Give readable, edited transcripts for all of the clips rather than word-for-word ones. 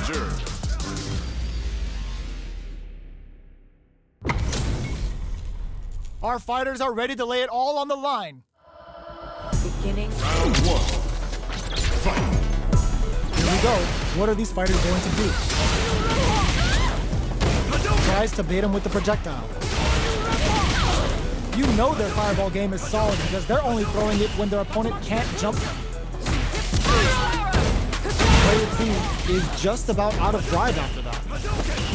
challenger. Our fighters are ready to lay it all on the line. Beginning. Round one. Fight. Here we go. What are these fighters going to do? Tries to bait him with the projectile. You know their fireball game is solid because they're only throwing it when their opponent can't jump them. Player 2 is just about out of drive after that.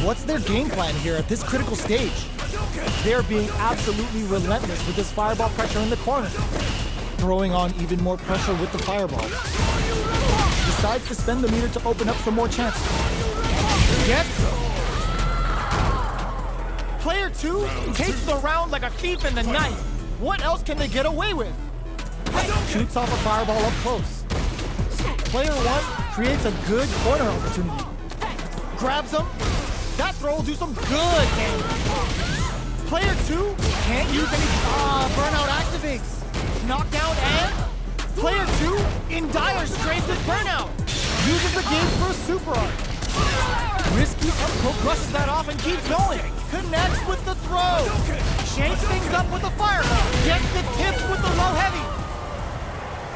What's their game plan here at this critical stage? They're being absolutely relentless with this fireball pressure in the corner. Throwing on even more pressure with the fireball. Decides to spend the meter to open up some more chances. Gets Player 2 takes the round like a thief in the night. What else can they get away with? Shoots off a fireball up close. Player 1 creates a good corner opportunity. Grabs him. That throw will do some good damage. Player 2 can't use any burnout activates. Knockdown and Player 2 in dire straits with burnout. Uses the gauge for a super art. Risky up poke brushes that off and keeps going. Connects with the throw. Shakes things up with the fireball. Gets the tips with the low heavy.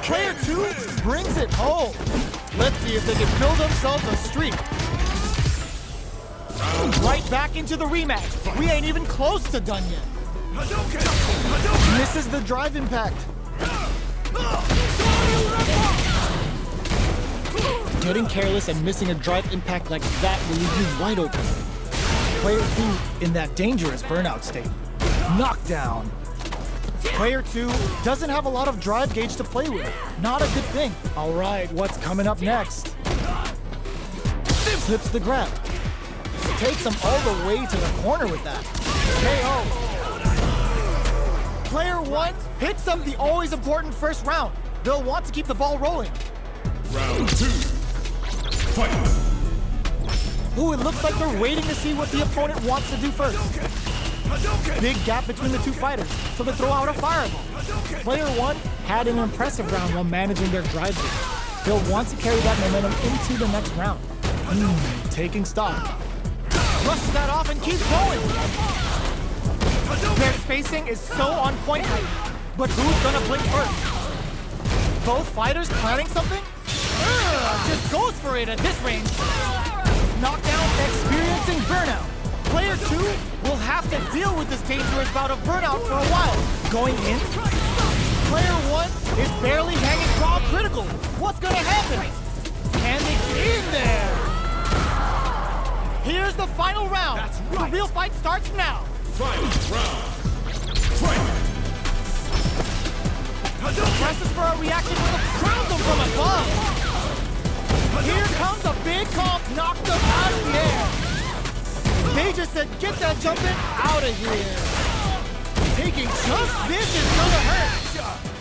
Player 2 brings it home. Let's see if they can build themselves a streak. Right back into the rematch. We ain't even close to done yet. Misses the drive impact. Getting careless and missing a drive impact like that will leave you wide open. Player 2 in that dangerous burnout state. Knockdown. Player 2 doesn't have a lot of drive gauge to play with. Not a good thing. All right, what's coming up next? Slips the grab. Takes him all the way to the corner with that. KO. Player 1 hits up the always important first round. They'll want to keep the ball rolling. Round 2. Fight. Ooh, it looks like they're waiting to see what the opponent wants to do first. Big gap between the two fighters, so they throw out a fireball. Player 1 had an impressive round while managing their drive game. They'll want to carry that momentum into the next round. Taking stock. Brushes that off and keeps going. Their spacing is so on point right now. But who's gonna blink first? Both fighters planning something? Just goes for it at this range. Knockdown experiencing burnout. Player 2 will have to deal with this dangerous bout of burnout for a while. Going in? Player 1 is barely hanging raw critical. What's gonna happen? Can they get in there? Here's the final round. The real fight starts now. Final round. Fight. Presses for a reaction with a crowns him from above. Here comes a big comp, knocked him out of the air. They just said, get that jumping out of here. Taking just this is gonna hurt.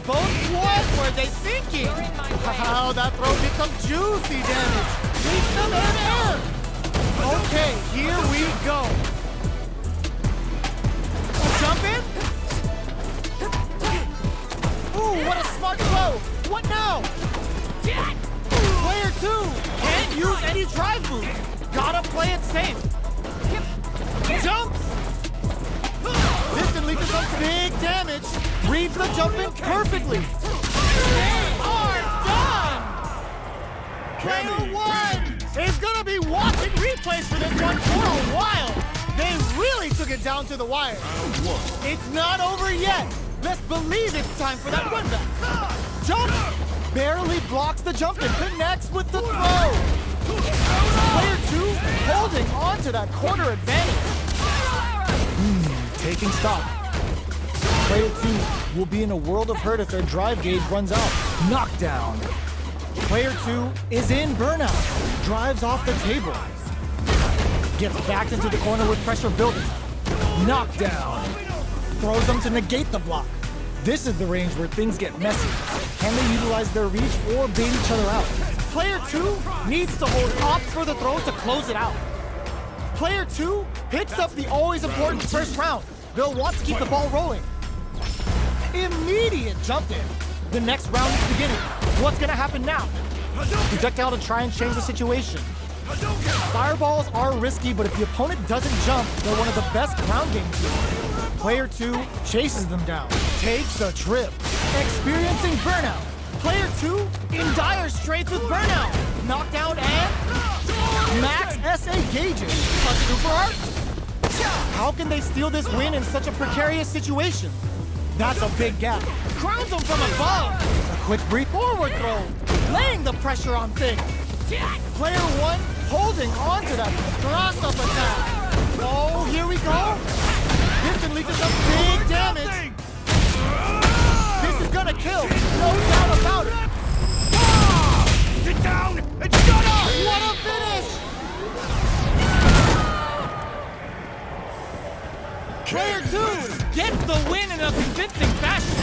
Both what were they thinking? How that throw did some juicy damage. Keeps them in air. Okay, here we go. Jump in. Ooh, what a smart throw. What now? Player 2 can't use any drive moves. Gotta play it safe. Jumps. This can lead to some big damage. Reads the jump in perfectly. They are done. Player 1 is gonna be watching replays for this one for a while. They really took it down to the wire. It's not over yet. Let's believe it's time for that run back. Jump! Barely blocks the jump and connects with the throw. Player 2 holding on to that corner advantage. Taking stock. Player 2 will be in a world of hurt if their drive gauge runs out. Knockdown. Player 2 is in burnout. Drives off the table. Gets backed into the corner with pressure building. Knockdown. Throws them to negate the block. This is the range where things get messy. Can they utilize their reach or bait each other out? Player 2 needs to hold ops for the throw to close it out. Player 2 picks up the always important first round. They'll want to keep the ball rolling. Immediate jump in. The next round is beginning. What's gonna happen now? Projectile to try and change the situation. Fireballs are risky, but if the opponent doesn't jump, they're one of the best ground game teams. Player 2 chases them down, takes a trip, experiencing burnout. Player 2 in dire straits with burnout. Knockdown and max SA gauges. A super art? How can they steal this win in such a precarious situation? That's a big gap. Crowns them from above. A quick brief forward throw, laying the pressure on things. Player 1 holding on to that cross-up attack. Oh, here we go. This can lead to some big damage. This is gonna kill, no doubt about it. Sit down and shut up! What a finish! Player 2 gets the win in a convincing fashion.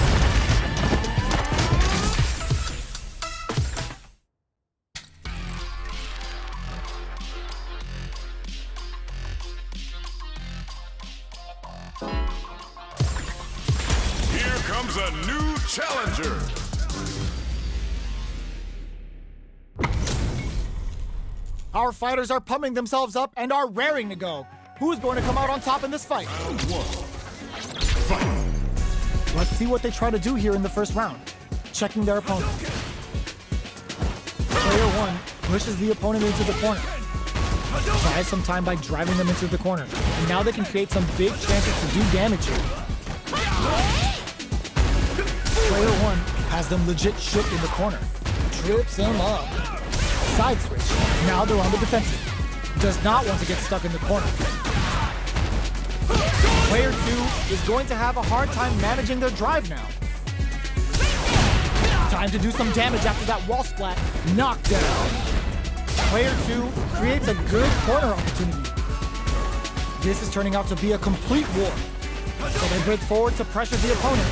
Here comes a new challenger. Our fighters are pumping themselves up and are raring to go. Who's going to come out on top in this fight? Round 1. Fight. Let's see what they try to do here in the first round. Checking their opponent. Player 1 pushes the opponent into the corner. Buys some time by driving them into the corner. And now they can create some big chances to do damage here. Player 1 has them legit shook in the corner. Trips them up. Side switch. Now they're on the defensive. Does not want to get stuck in the corner. Player 2 is going to have a hard time managing their drive now. Time to do some damage after that wall splat. Knockdown. Player 2 creates a good corner opportunity. This is turning out to be a complete war. So they break forward to pressure the opponent.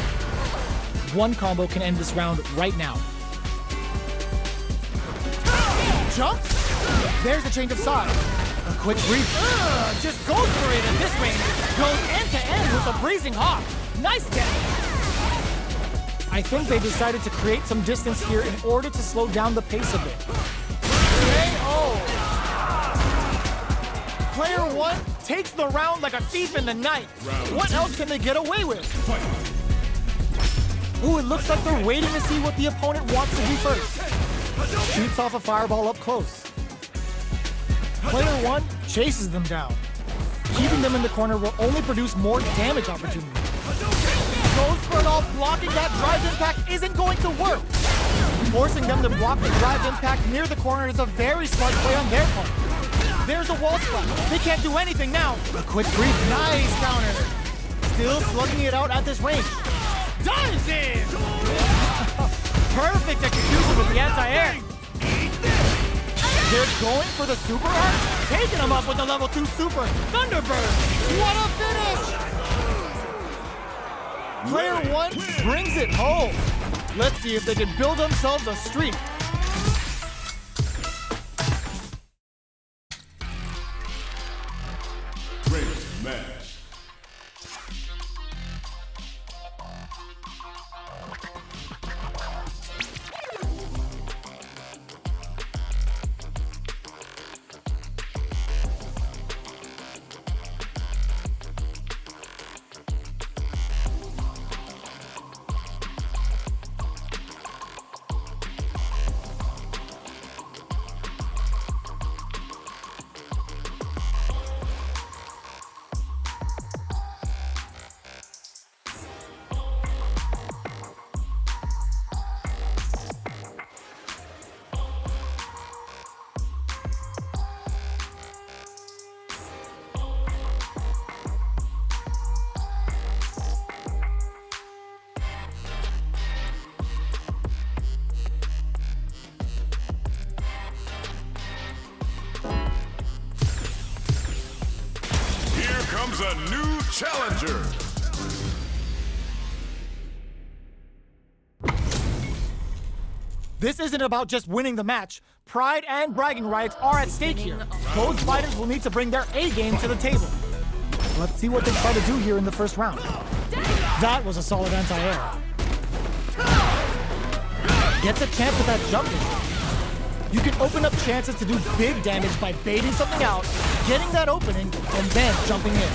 One combo can end this round right now. Jump. There's a change of side. A quick brief. Just goes for it at this range. Goes end to end with a breezing hawk. Nice damage. I think they decided to create some distance here in order to slow down the pace a bit. KO. Player 1 takes the round like a thief in the night. What else can they get away with? Ooh, it looks like they're waiting to see what the opponent wants to do first. Shoots off a fireball up close. Player 1 chases them down. Keeping them in the corner will only produce more damage opportunities. Goes for it all, blocking that drive impact isn't going to work. Forcing them to block the drive impact near the corner is a very smart play on their part. There's a wall splat. They can't do anything now. A quick brief, nice counter. Still slugging it out at this range. Dives in! Perfect execution with the anti-air. They're going for the super art, taking them up with the level 2 super Thunderbird. What a finish! Player 1 brings it home. Let's see if they can build themselves a streak. Great match. Comes a new challenger. This isn't about just winning the match. Pride and bragging rights are at stake here. Both fighters will need to bring their A game to the table. Let's see what they try to do here in the first round. That was a solid anti-air. Gets a chance with that jump in. You can open up chances to do big damage by baiting something out, getting that opening, and then jumping in.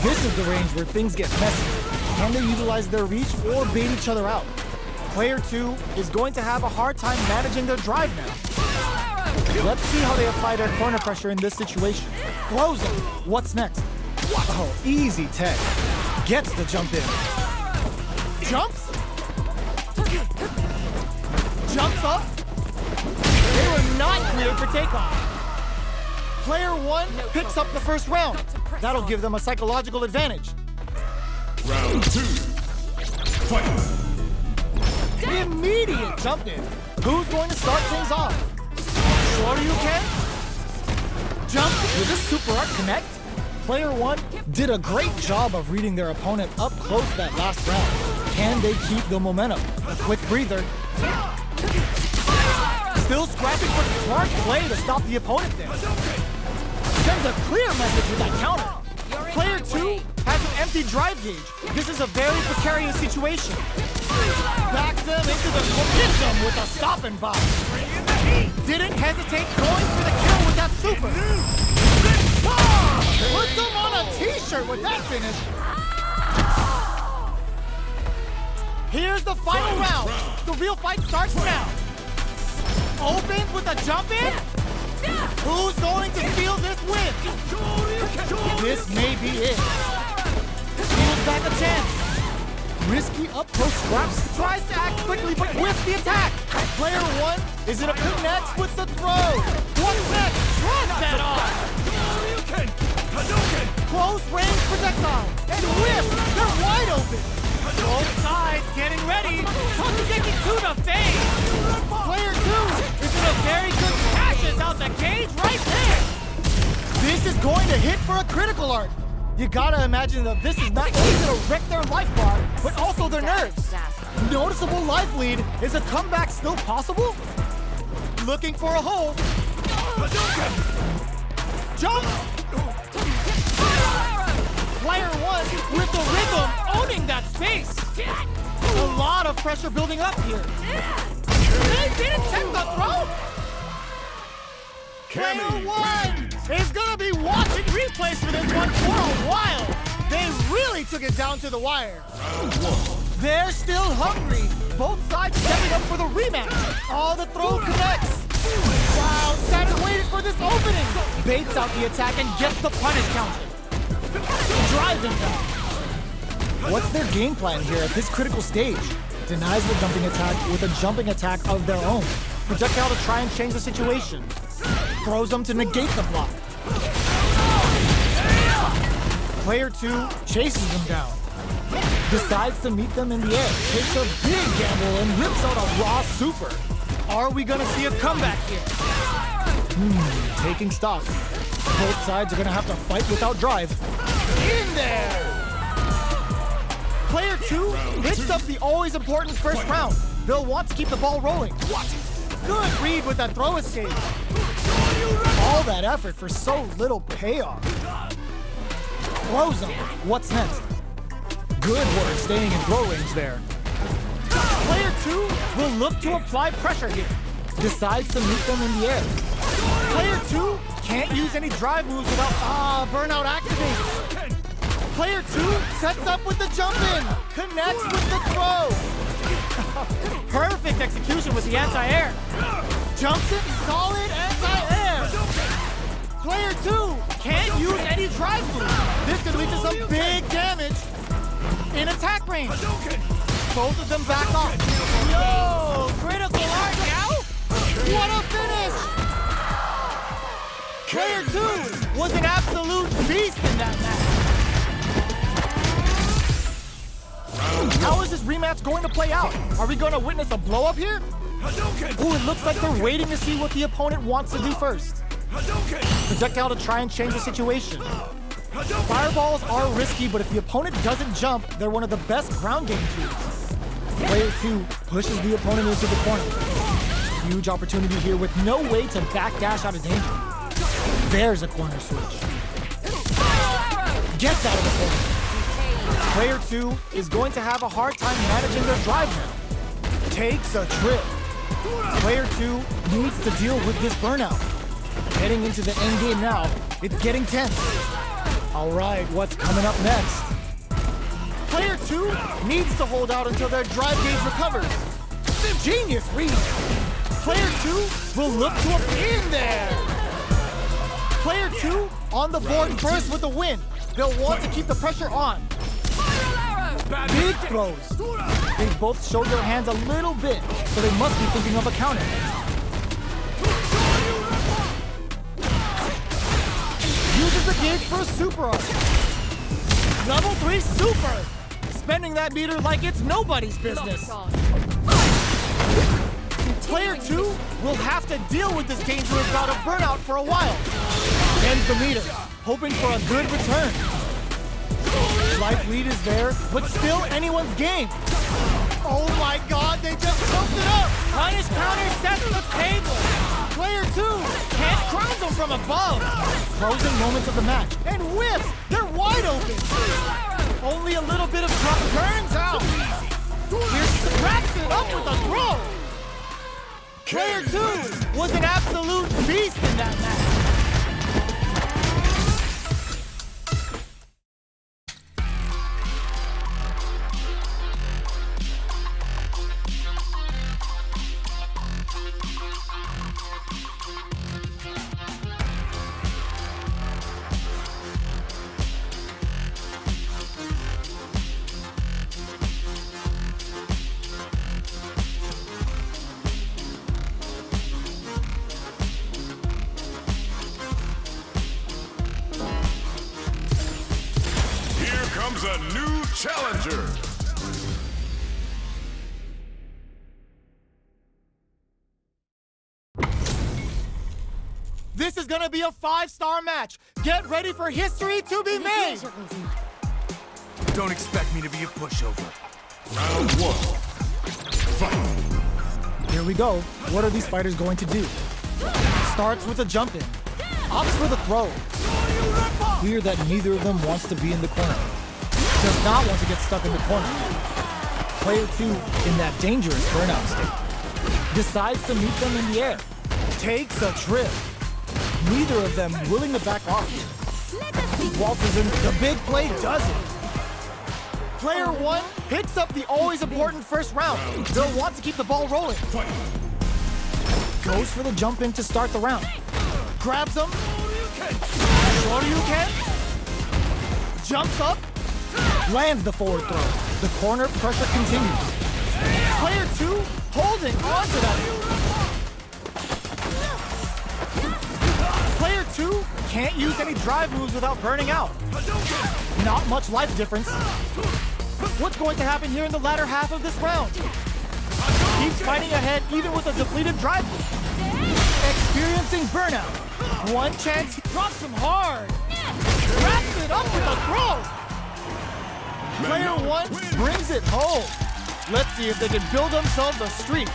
This is the range where things get messy. Can they utilize their reach or bait each other out? Player 2 is going to have a hard time managing their drive now. Let's see how they apply their corner pressure in this situation. Throws him. What's next? Oh, easy tech. Gets the jump in. Jumps? Jumps up? They were not cleared for takeoff. Player 1 picks up the first round. That'll give them a psychological advantage. Round 2. Fight. Immediate jump in. Who's going to start things off? Shoryuken? Jump with a super art connect. Player 1 did a great job of reading their opponent up close that last round. Can they keep the momentum? A quick breather. Still scrapping for the smart play to stop the opponent there. Sends a clear message with that counter. Player 2 has an empty drive gauge. This is a very precarious situation. Back them into the momentum with a stop and box. Didn't hesitate going for the kill with that super. Put them on a t-shirt with that finish. Here's the final round. The real fight starts now. Opens with a jump in. Who's going to steal this win? This may be it. Steals back a chance. Risky up close scraps. Tries to act quickly but whiffs the attack. Player 1 is in a connects with the throw. What's next? Shrugs that off. Close range projectile. And whiff. They're wide open. Both sides getting ready. Tokugeki to the face. Player 2 is in a very good catches out the cage right there. This is going to hit for a critical art. You gotta imagine that this is not only gonna wreck their life bar, but also their nerves. Noticeable life lead. Is a comeback still possible? Looking for a hole. Jump! Player 1 with the rhythm, owning that space. A lot of pressure building up here. They didn't check the throw. Player 1 is gonna be watching replays for this one for a while. They really took it down to the wire. They're still hungry. Both sides stepping up for the rematch. All the throw connects. Wow, sat and waited for this opening. Baits out the attack and gets the punish counter. Drives him down. What's their game plan here at this critical stage? Denies the jumping attack with a jumping attack of their own. Projectile to try and change the situation. Throws them to negate the block. Player 2 chases them down. Decides to meet them in the air. Takes a big gamble and whips out a raw super. Are we gonna see a comeback here? Taking stock. Both sides are gonna have to fight without drive. In there! Player 2 hits up the always important first round. They'll want to keep the ball rolling. Good read with that throw escape. All that effort for so little payoff. Throws him. What's next? Good work staying in throw range there. Player 2 will look to apply pressure here. Decides to meet them in the air. Player 2 can't use any drive moves without burnout activates. Player 2 sets up with the jump in. Connects with the throw. Perfect execution with the anti-air. Jumps in solid anti-air. Player 2 can't use any drive moves. This could lead to some big damage in attack range. Both of them back off. Yo, critical art now? What a finish! Player 2 was an absolute beast in that match. How is this rematch going to play out? Are we going to witness a blow-up here? Ooh, it looks like they're waiting to see what the opponent wants to do first. Projectile to try and change the situation. Fireballs are risky, but if the opponent doesn't jump, they're one of the best ground game tools. Player 2 pushes the opponent into the corner. Huge opportunity here with no way to backdash out of danger. There's a corner switch. Gets out of the corner. Player 2 is going to have a hard time managing their drive now. Takes a trip. Player 2 needs to deal with this burnout. Heading into the end game now, it's getting tense. All right, what's coming up next? Player 2 needs to hold out until their drive gauge recovers. Genius read. Player 2 will look to a pin there. Player 2 on the board first with the win. They'll want to keep the pressure on. Big throws. They both showed their hands a little bit, so they must be thinking of a counter. Uses the gauge for a super art. Level 3 super. Spending that meter like it's nobody's business. Player 2 will have to deal with this dangerous bout of burnout for a while. Ends the meter, hoping for a good return. Life lead is there, but still anyone's game. Oh my god, they just choked it up! Punish counter sets the table! Player 2 can't crown them from above! Closing moments of the match, and whiffs! They're wide open! Only a little bit of drop burns out! Pierce wraps it up with a throw! Player 2 was an absolute beast in that match! Comes a new challenger. This is gonna be a 5-star match. Get ready for history to be made. Don't expect me to be a pushover. Round 1. Fight. Here we go. What are these fighters going to do? Starts with a jump in. Opts for the throw. Clear that neither of them wants to be in the corner. Does not want to get stuck in the corner. Player 2 in that dangerous burnout state. Decides to meet them in the air. Takes a trip. Neither of them willing to back off. Waltzes in. The big play does it. Player 1 picks up the always important first round. They'll want to keep the ball rolling. Goes for the jump in to start the round. Grabs him. Shoryuken. Jumps up. Lands the forward throw. The corner pressure continues. Player 2 holding on to that. Player 2 can't use any drive moves without burning out. Not much life difference. What's going to happen here in the latter half of this round? Keeps fighting ahead even with a depleted drive move. Experiencing burnout. One chance, he drops him hard. Wraps it up with a throw. Player 1 brings it home. Let's see if they can build themselves a streak.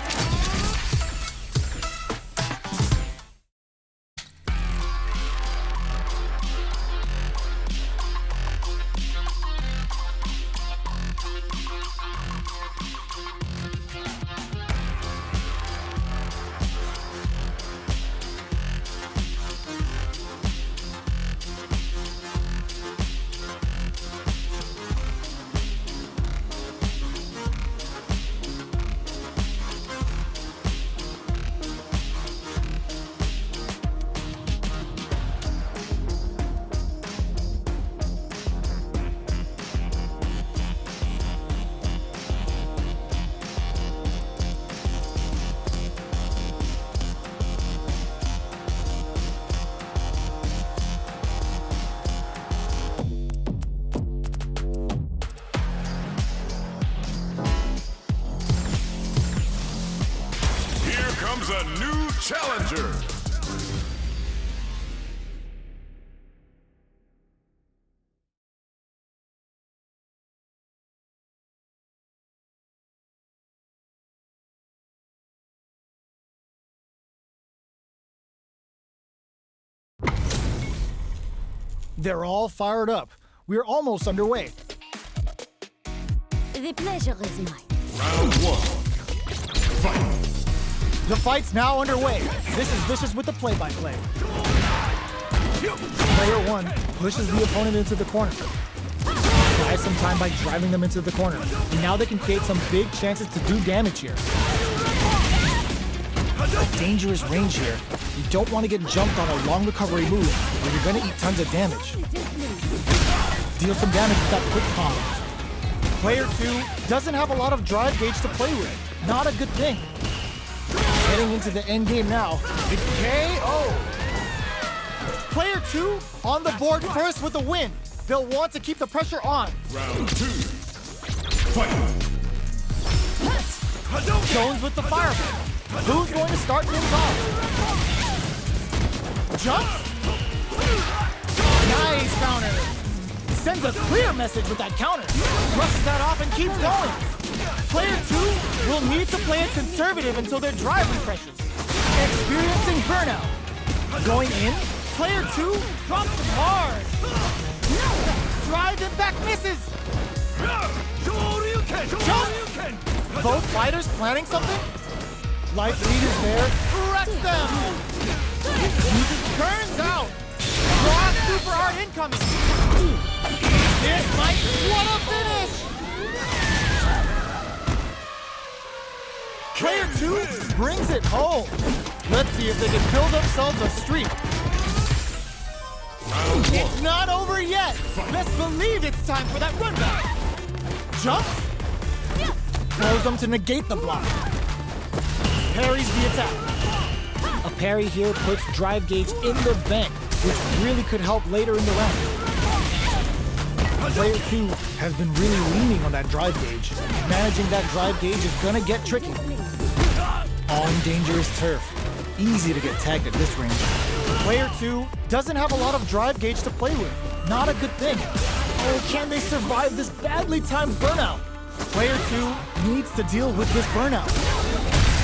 Comes a new challenger. They're all fired up. We're almost underway. The pleasure is mine. Round 1. Fight. The fight's now underway. This is Vicious with the play-by-play. Player 1 pushes the opponent into the corner. Buys some time by driving them into the corner. And now they can create some big chances to do damage here. A dangerous range here. You don't want to get jumped on a long recovery move or you're going to eat tons of damage. Deal some damage with that quick combo. Player 2 doesn't have a lot of drive gauge to play with. Not a good thing. Heading into the end game now. The KO. Player 2 on the board first with the win. They'll want to keep the pressure on. Round 2. Fight. Jones with the fireball. Who's going to start things off? Jump. Nice counter. Sends a clear message with that counter. Brushes that off and keeps going. Player 2 will need to play it conservative until their drive refreshes. Experiencing burnout. Going in, player 2 drops it hard. Drive impact misses. Jump. Both fighters planning something? Life lead is there. Wrecks them. Uses turns out. Cross super hard incoming. This might what a finish. Player 2 brings it home. Let's see if they can build themselves a streak. It's not over yet. Best believe it's time for that run back. Jump. Throws them to negate the block. Parries the attack. A parry here puts drive gauge in the bank, which really could help later in the round. Player 2 has been really leaning on that drive gauge. Managing that drive gauge is gonna get tricky. On dangerous turf. Easy to get tagged at this range. Player 2 doesn't have a lot of drive gauge to play with. Not a good thing. Oh, can they survive this badly timed burnout? Player 2 needs to deal with this burnout.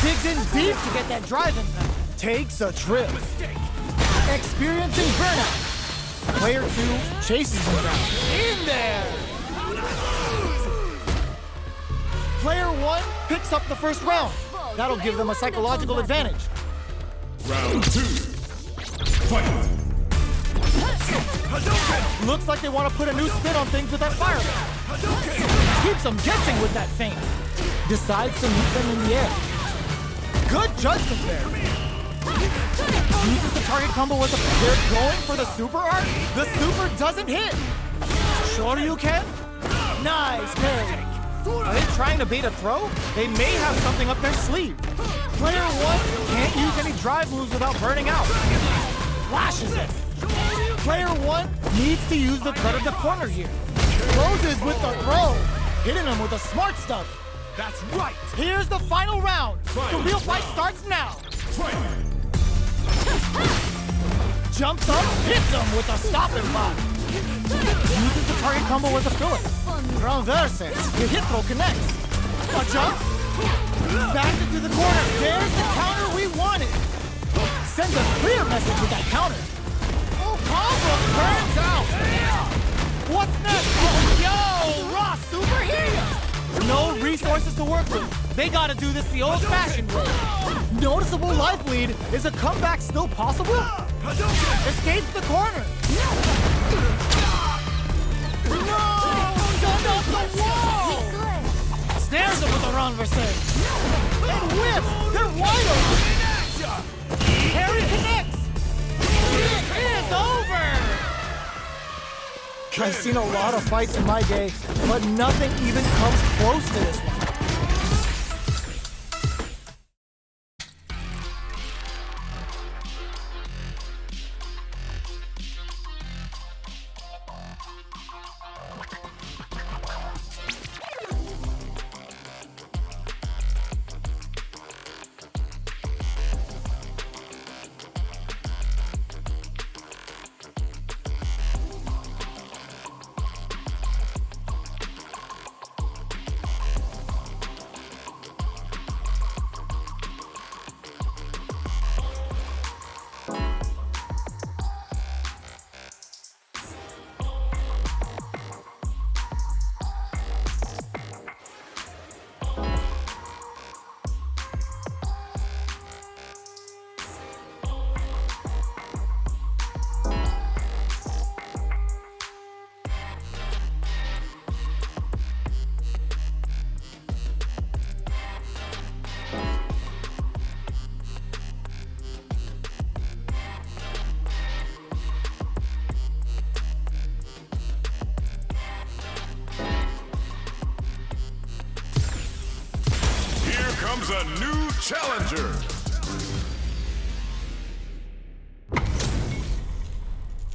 Digs in deep to get that drive impact. Takes a trip. Experiencing burnout. Player 2 chases him down. In there! Player 1 picks up the first round. That'll give them a psychological advantage. Round 2. Fight. Looks like they want to put a new spin on things with that fireball. Keeps them guessing with that feint. Decides to meet them in the air. Good judgment there. Uses the target combo with the... They're going for the super art. The super doesn't hit. Shoryuken? Nice parry. Are they trying to bait a throw? They may have something up their sleeve. Player 1 can't use any drive moves without burning out. Flashes it. Player 1 needs to use the threat of the corner here. Closes with the throw. Hitting him with the smart stuff. That's right. Here's the final round. The real fight starts now. Jumps up, hits him with a stopping block. Uses the target combo as a filler. Transverse. The hit throw connects. A jump. Back into the corner. There's the counter we wanted. Sends a clear message with that counter. Oh, combo turns out. What's next? Oh, yo, raw super here. No resources to work with. They gotta do this the old-fashioned way. Noticeable life lead. Is a comeback still possible? Escapes the corner. No! Gun off the wall! Snares him with a renverse. And whips! They're wide open! Harry connects! It is over! I've seen a lot of fights in my day, but nothing even comes close to this one. comes a new challenger.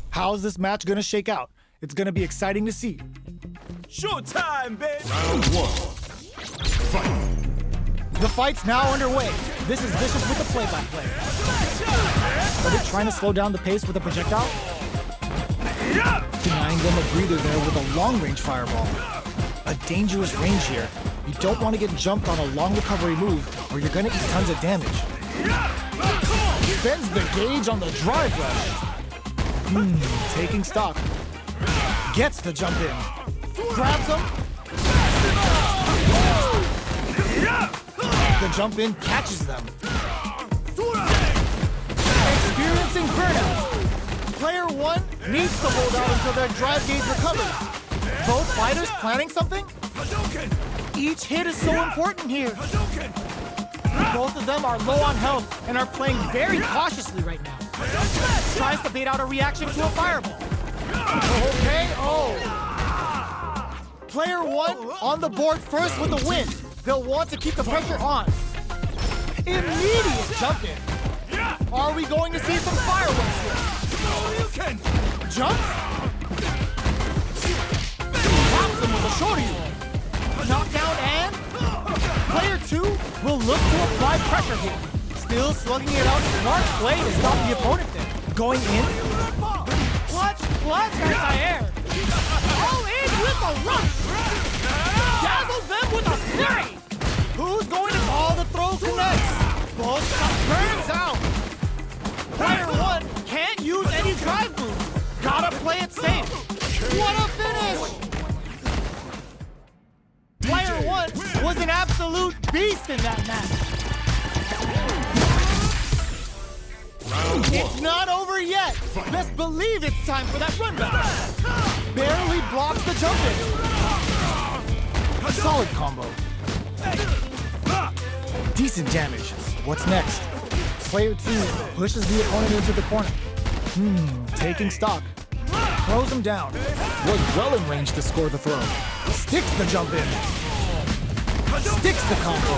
How's this match gonna shake out? It's gonna be exciting to see. Showtime, baby! Round 1. Fight. The fight's now underway. This is Vicious with the play-by-play. Are they trying to slow down the pace with a projectile? Denying them a breather there with a long-range fireball. A dangerous range here. You don't want to get jumped on a long recovery move or you're gonna eat tons of damage. Bends the gauge on the drive rush. Taking stock. Gets the jump in. Grabs him. The jump in catches them. Experiencing burnout. Player 1 needs to hold out until their drive gauge recovers. Both fighters planning something? Each hit is so important here. Both of them are low on health and are playing very cautiously right now. Tries to bait out a reaction to a fireball. Okay, Player 1 on the board first with the win. They'll want to keep the pressure on. Immediate jump in. Are we going to see some fireworks here? Jumps? Pops him with a shorty roll. Knockdown and... Player 2 will look to apply pressure here. Still slugging it out. Smart play to stop the opponent there. Going in. Clutch, anti-air. All in with a rush. Dazzles them with a flurry. Who's going to call the throw connects? Both burns out. Player 1 can't use any drive moves. Gotta play it safe. What a finish! Player 1 was an absolute beast in that match. It's not over yet. Best believe it's time for that run back. Barely blocks the jump in. Solid combo. Decent damage. What's next? Player 2 pushes the opponent into the corner. Taking stock. Throws him down. Was well in range to score the throw. Sticks the jump in. Sticks the combo.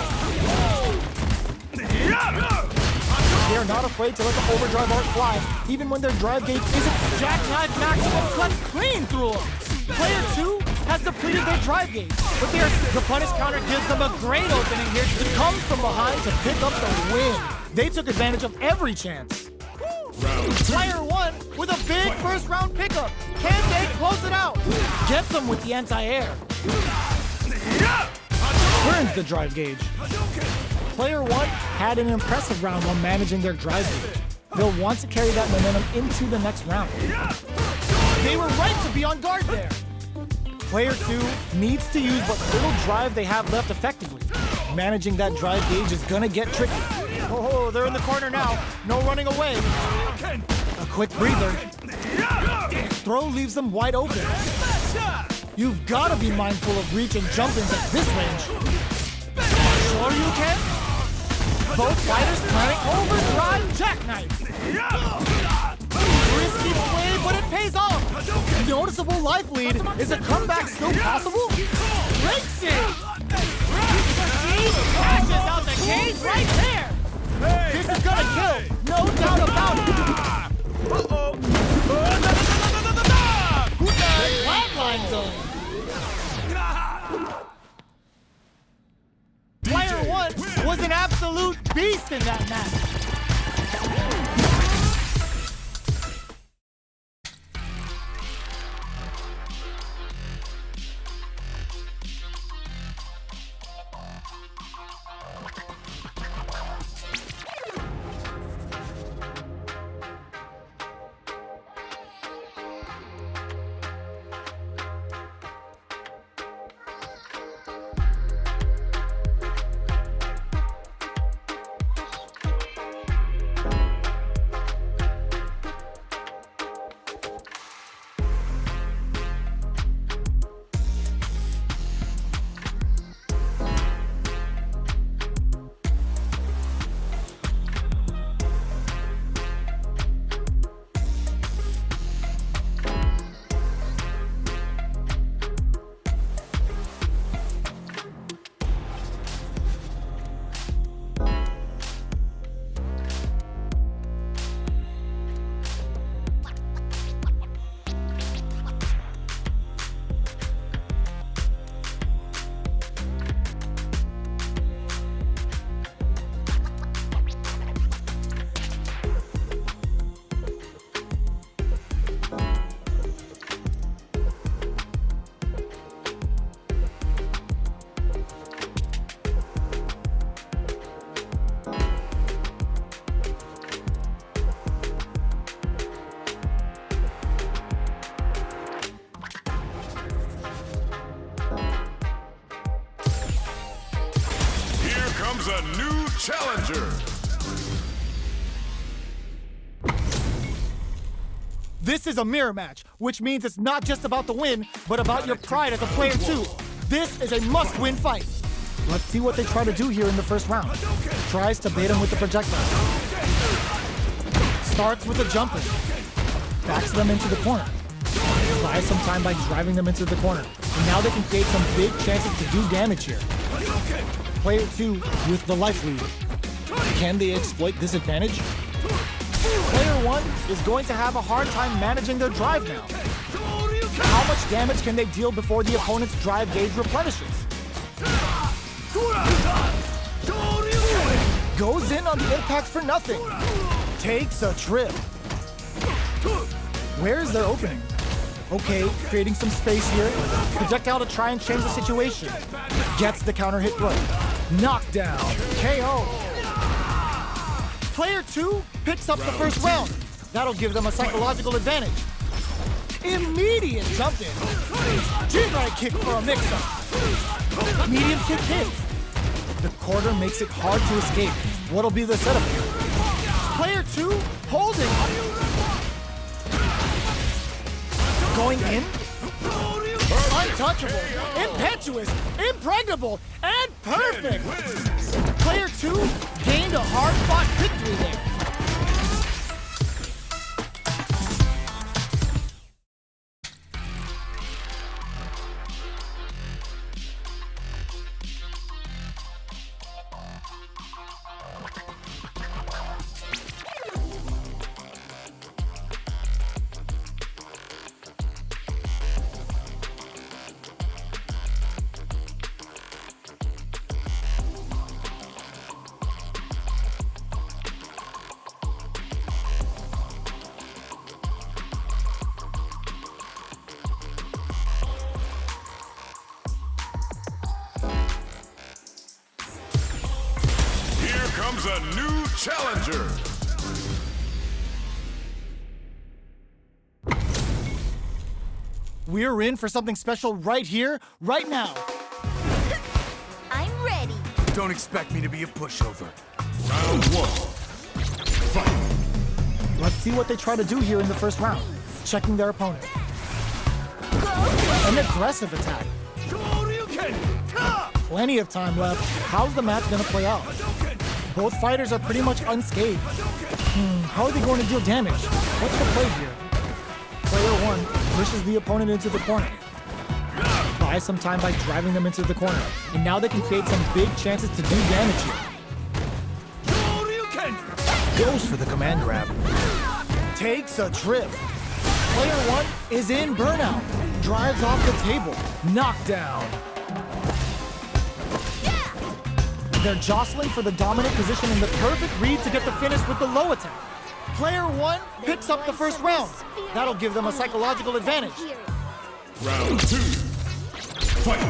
They're not afraid to let the overdrive art fly, even when their drive gauge isn't jackknife maximum cuts clean through them. Player 2 has depleted their drive gauge, but the punish counter gives them a great opening here to come from behind to pick up the win. They took advantage of every chance. Player 1 with a big first round pickup. Can they close it out? Gets them with the anti-air. Burns the drive gauge. Player 1 had an impressive round while managing their drive gauge. They'll want to carry that momentum into the next round. They were right to be on guard there. Player 2 needs to use what little drive they have left effectively. Managing that drive gauge is gonna get tricky. Oh, they're in the corner now. No running away. A quick breather. Throw leaves them wide open. You've got to be mindful of reach and jump-ins at this range. Sure you can? Both fighters planning overdrive jackknife. Risky play, but it pays off. Noticeable life lead. Is a comeback still possible? Breaks it. He crashes out the cage right there. This is gonna kill, no doubt about it. The flatline zone. Player 1 was an absolute beast in that match. comes a new challenger. This is a mirror match, which means it's not just about the win, but about your pride as a player too. This is a must-win fight. Let's see what they try to do here in the first round. Tries to bait him with the projectile. Starts with a jumper. Backs them into the corner. Buys some time by driving them into the corner. And now they can create some big chances to do damage here. Player 2 with the life lead. Can they exploit this advantage? Player 1 is going to have a hard time managing their drive now. How much damage can they deal before the opponent's drive gauge replenishes? Goes in on the impact for nothing. Takes a trip. Where's their opening? Okay, creating some space here. Projectile to try and change the situation. Gets the counter hit throw. Knockdown. KO. Player 2 picks up the first round. That'll give them a psychological advantage. Immediate jump in. G-right kick for a mix-up. Medium kick hits. The quarter makes it hard to escape. What'll be the setup here? Player 2 holding. Going in. Untouchable, impetuous, impregnable, and perfect. Player 2 gained a hard-fought victory there. Comes a new challenger. We're in for something special right here, right now. I'm ready. Don't expect me to be a pushover. Round 1. Fight. Let's see what they try to do here in the first round. Checking their opponent. An aggressive attack. Plenty of time left. How's the match gonna play out? Both fighters are pretty much unscathed. How are they going to deal damage? What's the play here? Player 1 pushes the opponent into the corner. Buys some time by driving them into the corner. And now they can create some big chances to do damage here. Goes for the command grab. Takes a trip. Player 1 is in burnout. Drives off the table. Knockdown. They're jostling for the dominant position in the perfect read to get the finish with the low attack. Player 1 picks up the first round. That'll give them a psychological advantage. Round 2. Fight.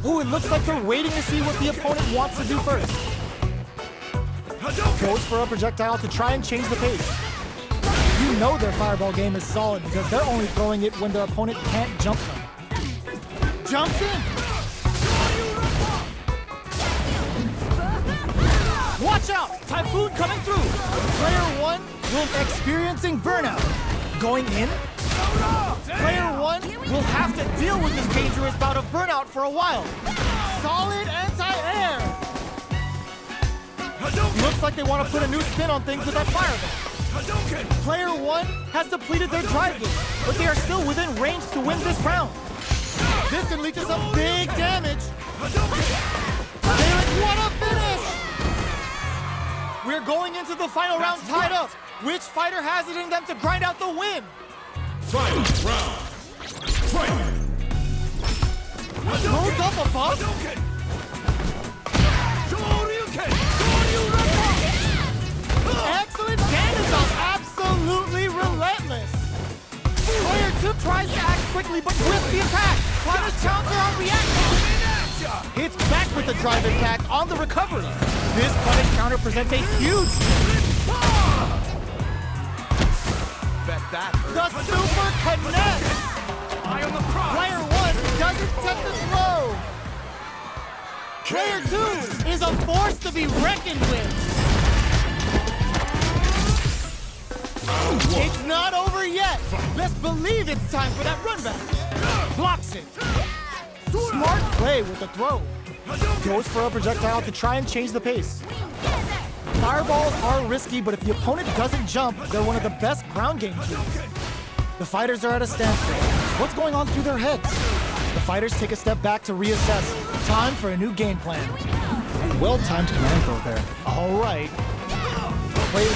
Ooh, it looks like they're waiting to see what the opponent wants to do first. Goes for a projectile to try and change the pace. You know their fireball game is solid because they're only throwing it when their opponent can't jump them. Jumps in. Watch out! Typhoon coming through! Player 1 will experiencing burnout. Going in. Player 1 will have to deal with this dangerous bout of burnout for a while. Solid anti-air! Looks like they want to put a new spin on things with that fireball. Player 1 has depleted their drive gauge, but they are still within range to win this round. This can lead to some big damage. What a finish! We're going into the final round tied up. Which fighter has it in them to grind out the win? Final round. Fight. Throws up a bump. Excellent damage off. Absolutely relentless. Player 2 tries to act quickly, but with the attack. Punish counter on reaction. Hits back with the drive impact on the recovery. This punish counter presents a huge Bet that The hurt. super connect. Eye on the prize. Player 1 doesn't set the throw. Player 2 is a force to be reckoned with. It's not over yet. Best believe it's time for that run back. Blocks it. Smart play with the throw. Goes for a projectile to try and change the pace. Fireballs are risky, but if the opponent doesn't jump, they're one of the best ground game tools. The fighters are at a standstill. What's going on through their heads? The fighters take a step back to reassess. Time for a new game plan. Well-timed command throw there. All right. Player 2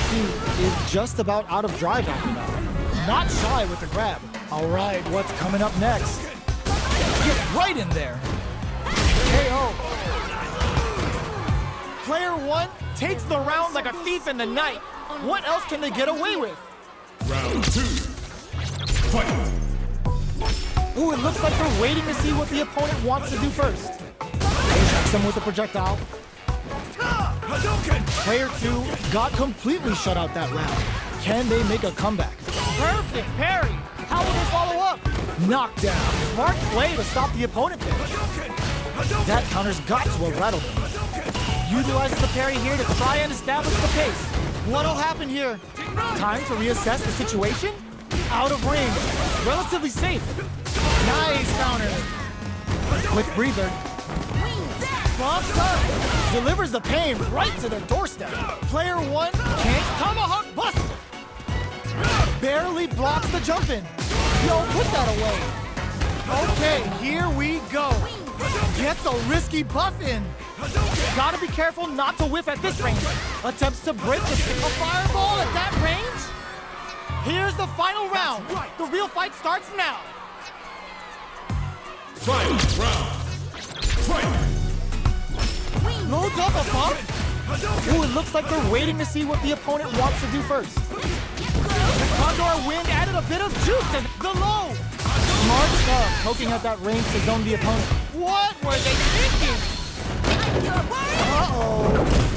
is just about out of drive after that. Not shy with the grab. All right, what's coming up next? Get right in there. KO. Player 1 takes the round like a thief in the night. What else can they get away with? Round 2. Fight. Ooh, it looks like they're waiting to see what the opponent wants to do first. Attacks them with a projectile. Player 2 got completely shut out that round. Can they make a comeback? Perfect parry. How will they follow up? Knockdown. Smart play to stop the opponent there. That counter's got to have rattled them. Utilizes the parry here to try and establish the pace. What'll happen here? Time to reassess the situation? Out of range. Relatively safe. Nice counter. Quick breather. Bumps up. Delivers the pain right to their doorstep. Player 1 can't tomahawk buster. Barely blocks the jump in. Yo, put that away. Okay, here we go. Gets a risky buff in. Gotta be careful not to whiff at this range. Attempts to break the a fireball at that range. Here's the final round. The real fight starts now. Final round. Fight. Loads up a bump. Ooh, it looks like they're waiting to see what the opponent wants to do first. The Condor wind added a bit of juice to the low. Smart stuff, poking at that range to zone the opponent. What were they thinking? Uh-oh.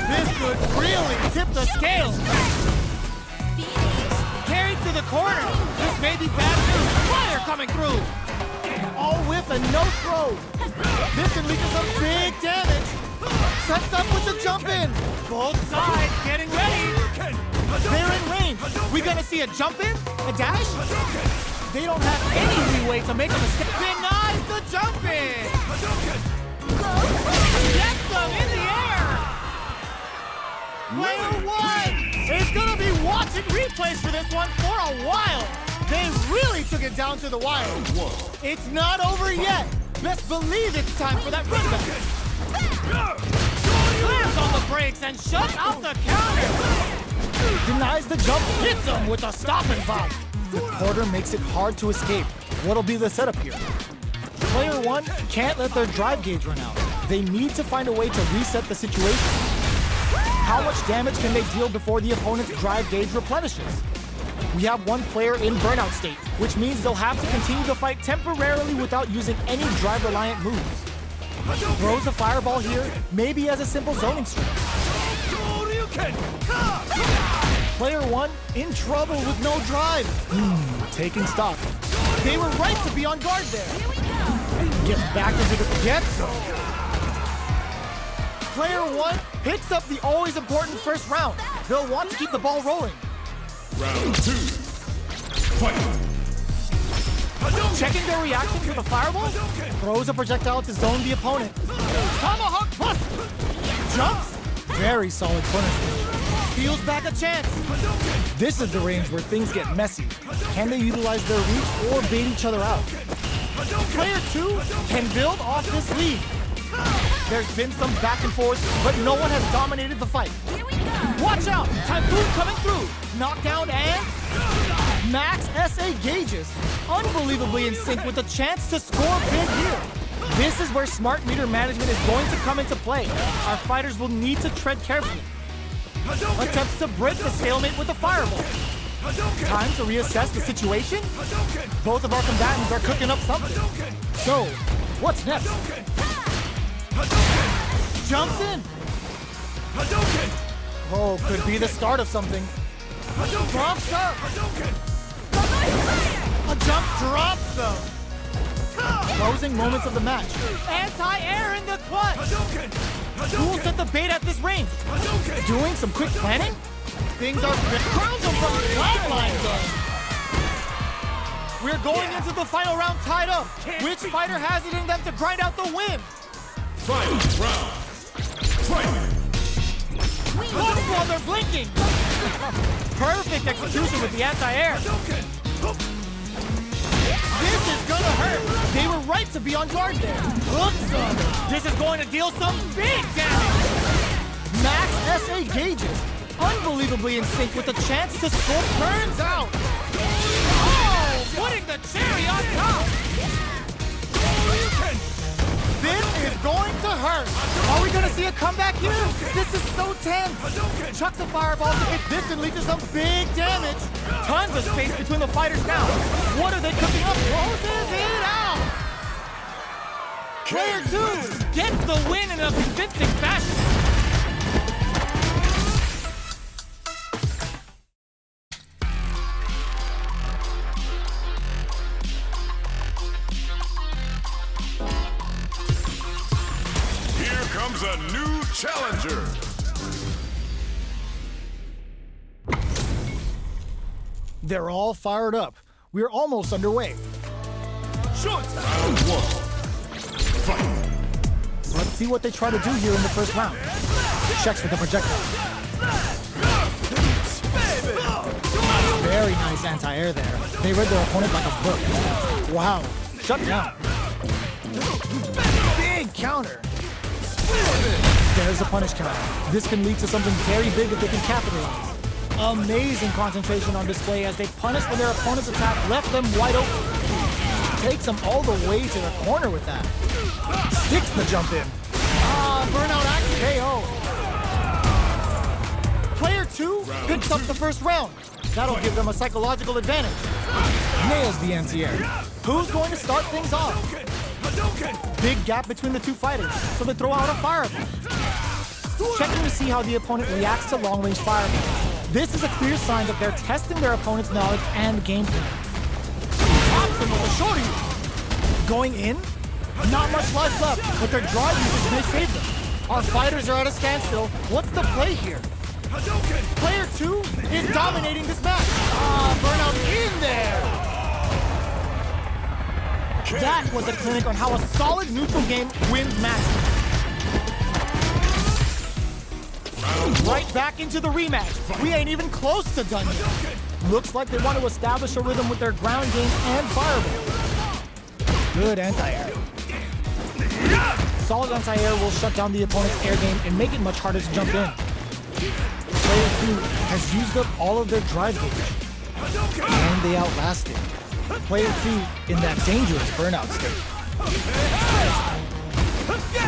This could really tip the scales. Carried to the corner. This may be bad news. Fire coming through. All whiff and no throw. This can lead to some big damage. Sets up with the jump in. Both sides getting ready. They're in range. We gonna see a jump in? A dash? They don't have any leeway to make a mistake. Denies the jump in. Gets them in the air. Player 1 is gonna be watching replays for this one for a while. They really took it down to the wire. It's not over yet. Best believe it's time for that run back. Slams on the brakes and shuts out the counter. Denies the jump, hits him with a stopping bomb. The quarter makes it hard to escape. What'll be the setup here? Player 1 can't let their drive gauge run out. They need to find a way to reset the situation. How much damage can they deal before the opponent's drive gauge replenishes? We have one player in burnout state, which means they'll have to continue the fight temporarily without using any drive-reliant moves. Throws a fireball here, maybe as a simple zoning strike. Player 1 in trouble with no drive. Taking stock. They were right to be on guard there. Gets back into the Getso. Player 1 picks up the always important first round. They'll want to keep the ball rolling. Round 2. Fight. Checking their reaction to the fireball. Throws a projectile to zone the opponent. Tomahawk bust. Jumps. Very solid punishment. Steals back a chance. This is the range where things get messy. Can they utilize their reach or bait each other out? Player 2 can build off this lead. There's been some back and forth, but no one has dominated the fight. Watch out! Typhoon coming through. Knockdown and max SA gauges. Unbelievably in sync with a chance to score big here. This is where smart meter management is going to come into play. Our fighters will need to tread carefully. Attempts to break the stalemate with a fireball. Time to reassess the situation. Both of our combatants are cooking up something. So, what's next? Jumps in. Oh, could be the start of something. Bumps up. A jump drops though. Closing moments of the match. Anti-air in the clutch. Who will set the bait at this range? Doing some quick planning? Things are crowns him from the sideline though. We're going into the final round tied up. Which fighter has it in them to grind out the win? Final round. Fight. Look while they're blinking. Perfect execution with the anti-air. This is gonna hurt. They were right to be on guard there. Hooks them. This is going to deal some big damage. Max SA gauges. Unbelievably in sync with the chance to score. Turns out. Oh, putting the cherry on top. This is going to hurt. Are we going to see a comeback here? This is so tense. Chucks a fireball to hit this and lead to some big damage. Tons of space between the fighters now. What are they cooking up? Closes it out. Player 2 gets the win in a convincing fashion. Comes a new challenger. They're all fired up. We're almost underway. Round 1. Fight. Let's see what they try to do here in the first round. Checks with the projectile. Very nice anti-air there. They read their opponent like a book. Wow. Shut down. Big counter. There's a punish counter. This can lead to something very big if they can capitalize. Amazing concentration on display as they punish when their opponent's attack left them wide open. Takes them all the way to the corner with that. Sticks the jump in. Burnout action KO. Player 2 picks up the first round. That'll give them a psychological advantage. Nails the anti-air. Who's going to start things off? Big gap between the two fighters, so they throw out a fireball. Checking to see how the opponent reacts to long-range fireballs. This is a clear sign that they're testing their opponent's knowledge and game plan. Pops him with a shorty. Going in? Not much life left, but their drive usage may save them. Our fighters are at a standstill. What's the play here? Player 2 is dominating this match. Burnout in there. That was a clinic on how a solid neutral game wins matches. Right back into the rematch. We ain't even close to done yet. Looks like they want to establish a rhythm with their ground game and fireball. Good anti-air. Solid anti-air will shut down the opponent's air game and make it much harder to jump in. Player 2 has used up all of their drive gauge. And they outlasted. Player 2 in that dangerous burnout state.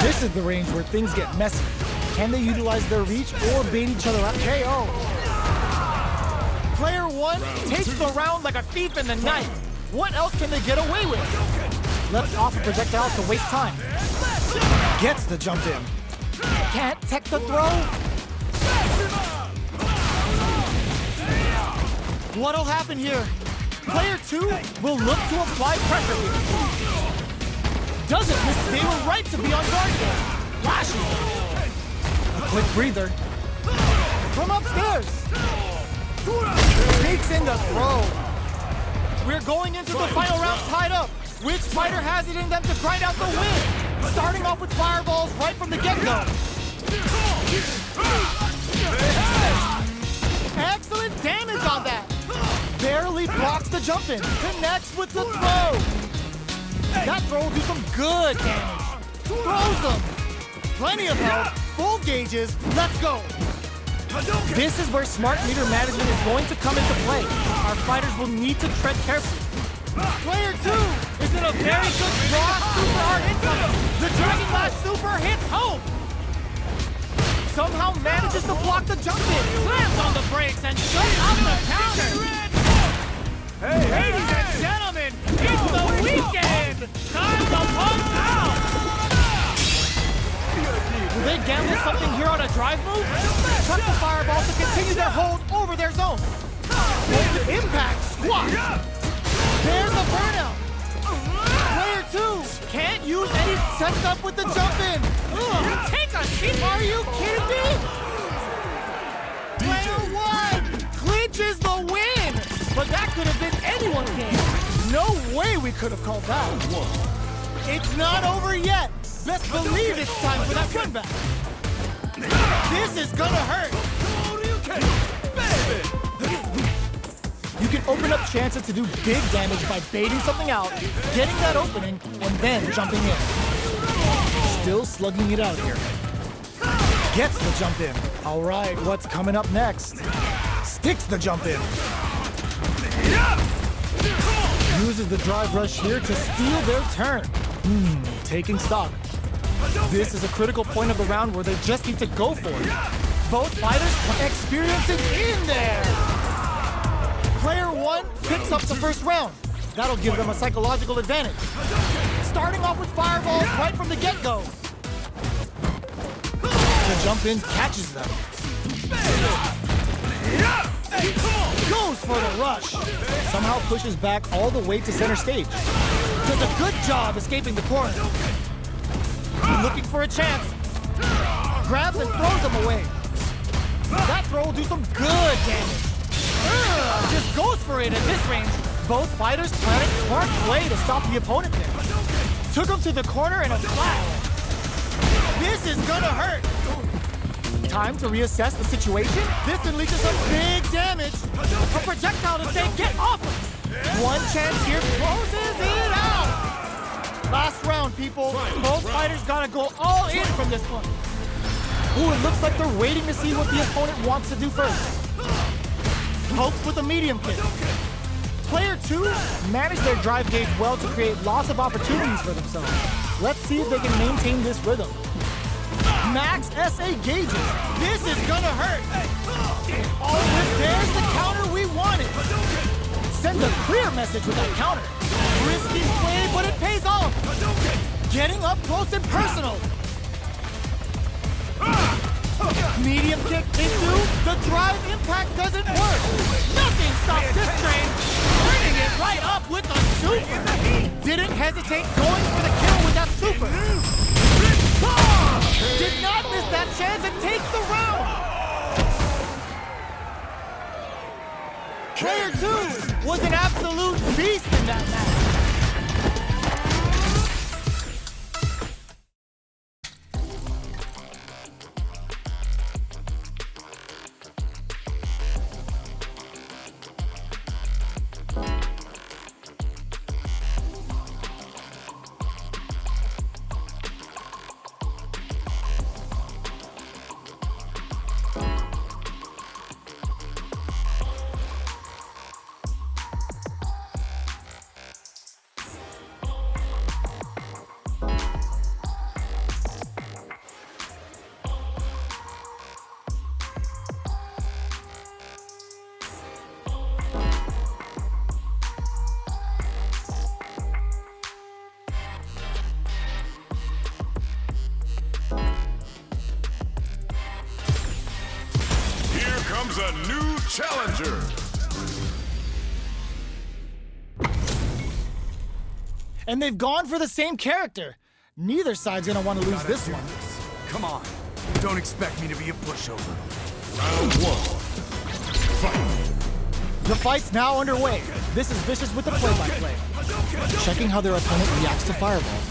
This is the range where things get messy. Can they utilize their reach or bait each other up? KO. Player 1 takes the round like a thief in the night. What else can they get away with? Left off a projectile to waste time. Gets the jump in. Can't tech the throw. What'll happen here? Player 2 will look to apply pressure here. Doesn't miss. They were right to be on guard there. Flashes them. A quick breather. From upstairs. Takes in the throw. We're going into the final round tied up. Which fighter has it in them to grind out the win? Starting off with fireballs right from the get-go. Excellent damage on that. Barely blocks the jump in. Connects with the throw. That throw will do some good damage. Throws them. Plenty of health. Full gauges. Let's go. This is where smart meter management is going to come into play. Our fighters will need to tread carefully. Player 2 is in a very good draw. Super hard hit. The Dragon Lash Super hits home. Somehow manages to block the jump in. Slams on the brakes and shuts out the counter. Ladies and gentlemen, it's the weekend. Time to pump out. Will they gamble something here on a drive move? Chuck the fireball to continue their hold over their zone. Impact squat. There's the burnout. Player 2 Sets up with the jump in. Ugh. Take a seat. Are you kidding me? Player one clinches the win. But that could have been anyone's game. No way we could have called that. It's not over yet. Best believe it's time for that run back. This is gonna hurt. You can open up chances to do big damage by baiting something out, getting that opening, and then jumping in. Still slugging it out here. Gets the jump in. All right, what's coming up next? Sticks the jump in. Uses the drive rush here to steal their turn. Taking stock. This is a critical point of the round where they just need to go for it. Both fighters are experiencing in there. Player one picks up the first round. That'll give them a psychological advantage. Starting off with fireballs right from the get-go. The jump in catches them. Goes for the rush. Somehow pushes back all the way to center stage. Does a good job escaping the corner. Looking for a chance. Grabs and throws him away. That throw will do some good damage. Just goes for it at this range. Both fighters planning a smart play to stop the opponent there. Took him to the corner in a flash. This is gonna hurt. Time to reassess the situation. This can lead to some big damage. A projectile to say, get off him. One chance here closes it out. Last round, people. Both fighters gotta go all in from this one. Ooh, it looks like they're waiting to see what the opponent wants to do first. Pokes with a medium kick. Player two managed their drive gauge well to create lots of opportunities for themselves. Let's see if they can maintain this rhythm. Max SA gauges. This is gonna hurt. Oh, there's the counter we wanted. Sends a clear message with that counter. Risky play, but it pays off. Getting up close and personal. Medium kick into the drive impact doesn't work. Nothing stops this train. Turning it right up with the super. Didn't hesitate going for the kill with that super. Did not miss that chance and takes the round. Player two was an absolute beast in that match. Comes a new challenger. And they've gone for the same character. Neither side's gonna want to lose this one. Come on. Don't expect me to be a pushover. Round one. Fight. The fight's now underway. This is Vicious with the play-by-play. Checking how their opponent reacts to fireballs.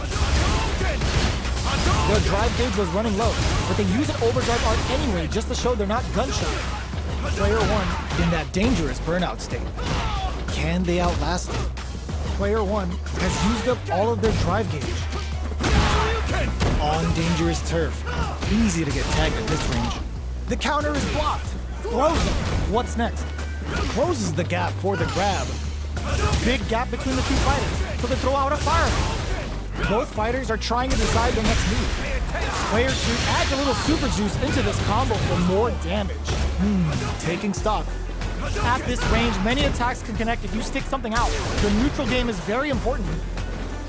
Their drive gauge was running low, but they use an overdrive art anyway just to show they're not gunshot. Player one in that dangerous burnout state. Can they outlast it? Player one has used up all of their drive gauge. On dangerous turf. Easy to get tagged at this range. The counter is blocked. Throws him. What's next? Closes the gap for the grab. Big gap between the two fighters, so they throw out a fireball. Both fighters are trying to decide their next move. Player two adds a little super juice into this combo for more damage. Taking stock. At this range, many attacks can connect if you stick something out. The neutral game is very important.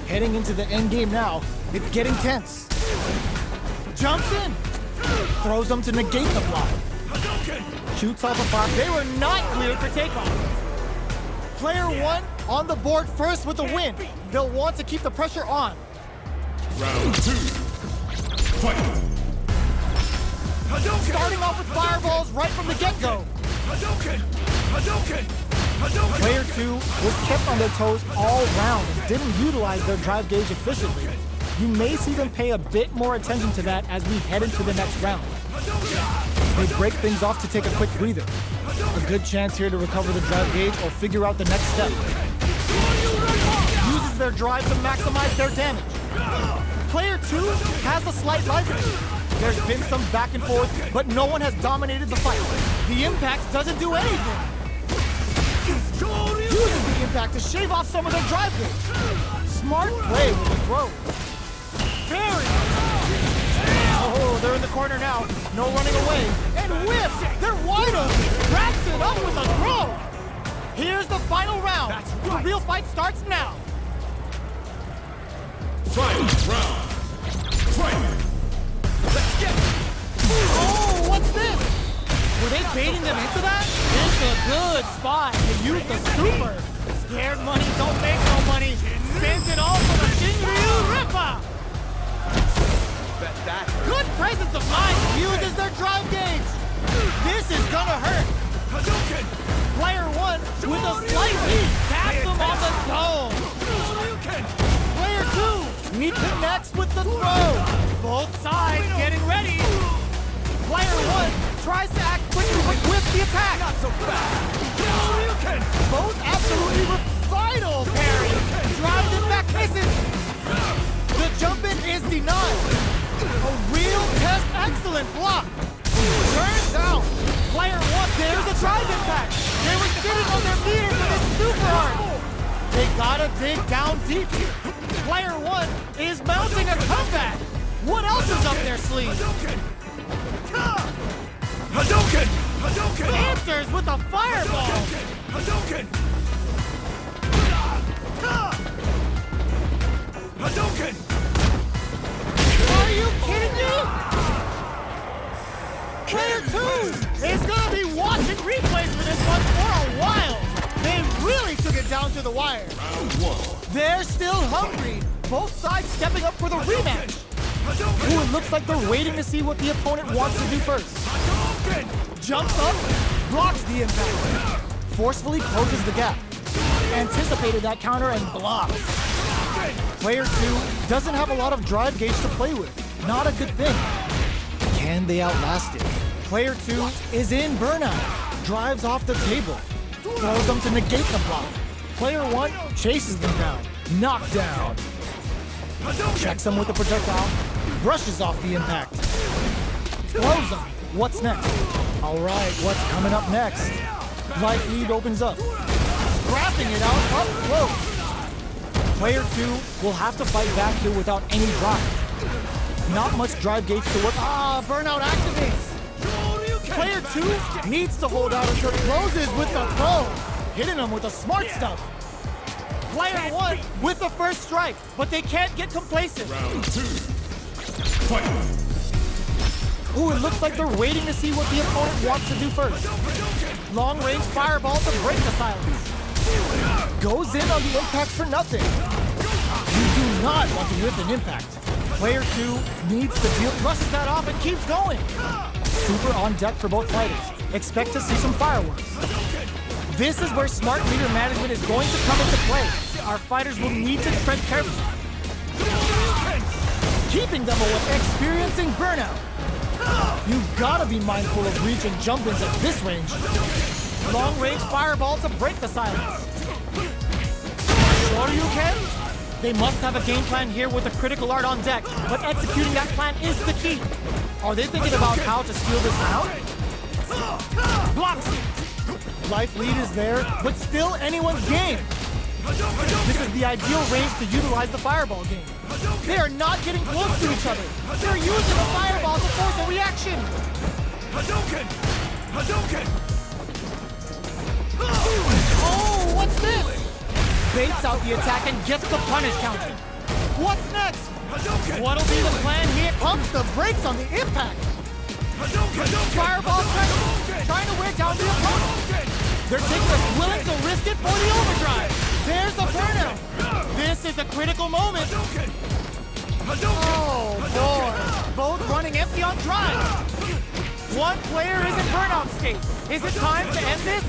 Heading into the end game now, it's getting tense. Jumps in. Throws them to negate the block. Shoots off a fire. They were not cleared for takeoff. Player one on the board first with the win. They'll want to keep the pressure on. Round 2. Fight. Starting off with fireballs right from the get-go. Player 2 was kept on their toes all round and didn't utilize their drive gauge efficiently. You may see them pay a bit more attention to that as we head into the next round. They break things off to take a quick breather. A good chance here to recover the drive gauge or figure out the next step. Uses their drive to maximize their damage. Player 2 has a slight life lead. There's been some back and forth, but no one has dominated the fight. The impact doesn't do anything. Uses the impact to shave off some of their drive gauge. Smart play with the throw. Parry. Oh, they're in the corner now. No running away. And whips. They're wide open. Wraps it up with a throw. Here's the final round. The real fight starts now. Final round. Fight. Let's get it! Oh, what's this? Were they baiting them into that? It's a good spot to use the super. Scared money don't make no money. Spends it all for the Shinryu Ripper. Bet that. Good presence of mind. Uses their drive gauge. This is gonna hurt. Player 1 with a slight lead. Taps him on the dome. Player 2 he connects with the throw. Both sides getting ready. Player 1 tries to act quickly with the attack. Not so fast. Both absolutely vital parry. Drives it back, misses. The jump in is denied. A real test, excellent block. Turns out, player 1, there's a drive impact. They were sitting on their meter for this super hard. They gotta dig down deep here. Player 1 is mounting a comeback. What else is up their sleeve? Hadouken! Hadouken! Answers with a fireball. Hadouken! Hadouken! Are you kidding me? Player 2 is gonna be watching replays for this one for a while. They really took it down to the wire. Round 1. They're still hungry. Both sides stepping up for the rematch. Ooh, it looks like they're waiting to see what the opponent wants to do first. Jumps up, blocks the impact. Forcefully closes the gap. Anticipated that counter and blocks. Player 2 doesn't have a lot of drive gauge to play with. Not a good thing. Can they outlast it? Player 2 is in burnout. Drives off the table. Throws them to negate the block. Player 1 chases them down. Knockdown. Checks them with the projectile. Brushes off the impact. Throws them. What's next? All right, what's coming up next? Life lead opens up. Scrapping it out up close. Player 2 will have to fight back here without any drive. Not much drive gauge to work. Burnout activates. Player 2 needs to hold out until it closes with the throw. Hitting him with the smart stuff. Player 1 with the first strike, but they can't get complacent. Round 2. Fight. Ooh, it looks like they're waiting to see what the opponent wants to do first. Long-range fireball to break the silence. Goes in on the impact for nothing. You do not want to whip an impact. Player 2 needs to deal, brushes that off and keeps going. Super on deck for both fighters. Expect to see some fireworks. This is where smart leader management is going to come into play. Our fighters will need to tread carefully. Keeping them away, experiencing burnout. You've got to be mindful of reach and jump-ins at this range. Long-range fireball to break the silence. Shoryuken? They must have a game plan here with a critical art on deck, but executing that plan is the key. Are they thinking about how to steal this round? Blocks it. Life lead is there, but still anyone's game. This is the ideal range to utilize the fireball game. They are not getting close to each other. They're using the fireball to force a reaction. Hadouken! Hadouken! Oh, what's this? Baits out the attack and gets the punish counter. What's next? Hadouken! What'll be the plan here? Pumps the brakes on the impact. Fireball pressure, trying to wear down the opponent. They're willing to risk it for the overdrive. There's the burnout. This is a critical moment. Oh, boy. Both running empty on drive. One player is in burnout state. Is it time to end this?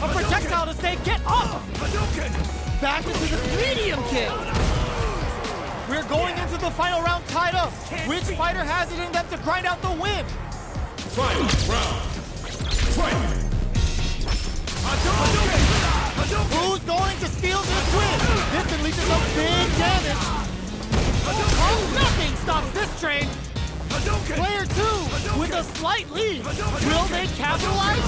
A projectile to say, get up! Back into the medium kick. We're going into the final round tied up. Which fighter has it in them to grind out the win? Final round. Fight! Who's going to steal this win? This can lead to some big damage. Oh, nothing stops this train. Player 2 with a slight lead. Will they capitalize?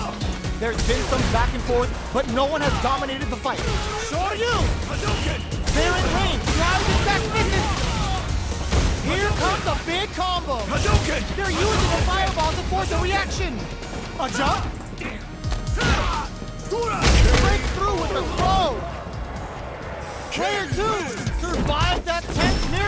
There's been some back and forth, but no one has dominated the fight. Shoryu! They're in range. Drives back misses. Here comes a big combo. They're using a fireball to force a reaction. A jump. Breaks through with the throw. Player 2 survived that tense mirror.